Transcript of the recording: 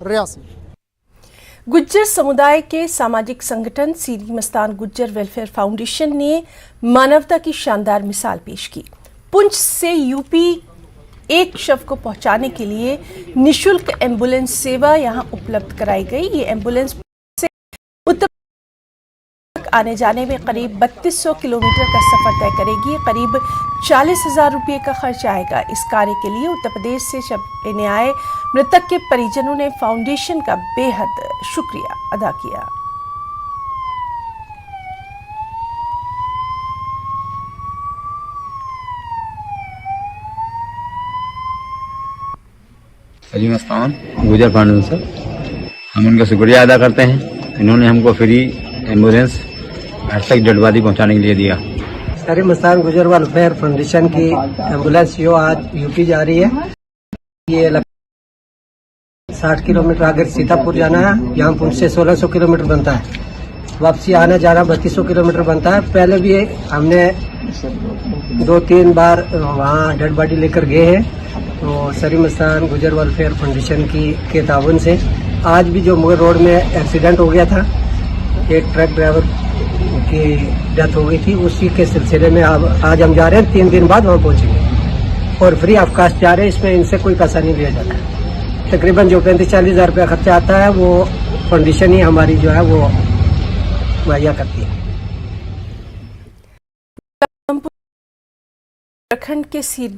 रियासी। गुज्जर समुदाय के सामाजिक संगठन सीरी मस्तान गुज्जर वेलफेयर फाउंडेशन ने मानवता की शानदार मिसाल पेश की। पुंछ से यूपी एक शव को पहुंचाने के लिए निशुल्क एम्बुलेंस सेवा यहां उपलब्ध कराई गई। ये एम्बुलेंस से उत्तर तक आने जाने में करीब 3200 किलोमीटर का सफर तय करेगी। करीब 40,000 रुपये का खर्च आएगा। इस कार्य के लिए उत्तर प्रदेश से शव लेने आए मृतक के परिजनों ने फाउंडेशन का बेहद शुक्रिया अदा किया। सीरी मस्तान गुज्जर फाउंडेशन से हम उनका शुक्रिया अदा करते हैं। इन्होंने हमको फ्री एम्बुलेंस घर तक डेड बॉडी पहुँचाने के लिए दिया। सीरी मस्तान गुज्जर वेलफेयर फाउंडेशन की एम्बुलेंस जो आज यूपी जा रही है, ये 60 किलोमीटर आगे सीतापुर जाना है। यहाँ पुंछ से 1600 किलोमीटर बनता है। वापसी आना जाना 3200 किलोमीटर बनता है। पहले भी हमने 2-3 बार वहाँ डेड बॉडी लेकर गए हैं। तो सीरी मस्तान गुज्जर वेलफेयर फाउंडेशन के ताउन से आज भी जो मुगल रोड में एक्सीडेंट हो गया था, एक ट्रक ड्राइवर की डेथ हो गई थी, उसी के सिलसिले में आज हम जा रहे हैं। 3 दिन बाद वहाँ पहुँचेंगे और फ्री ऑफ कास्ट जा रहे हैं। इसमें इनसे कोई पैसा नहीं लिया जाता। तकरीबन जो 35-40 हज़ार रुपया खर्चा आता है वो फाउंडेशन ही हमारी जो है वो मुहैया करती है। उत्तराखंड के सीर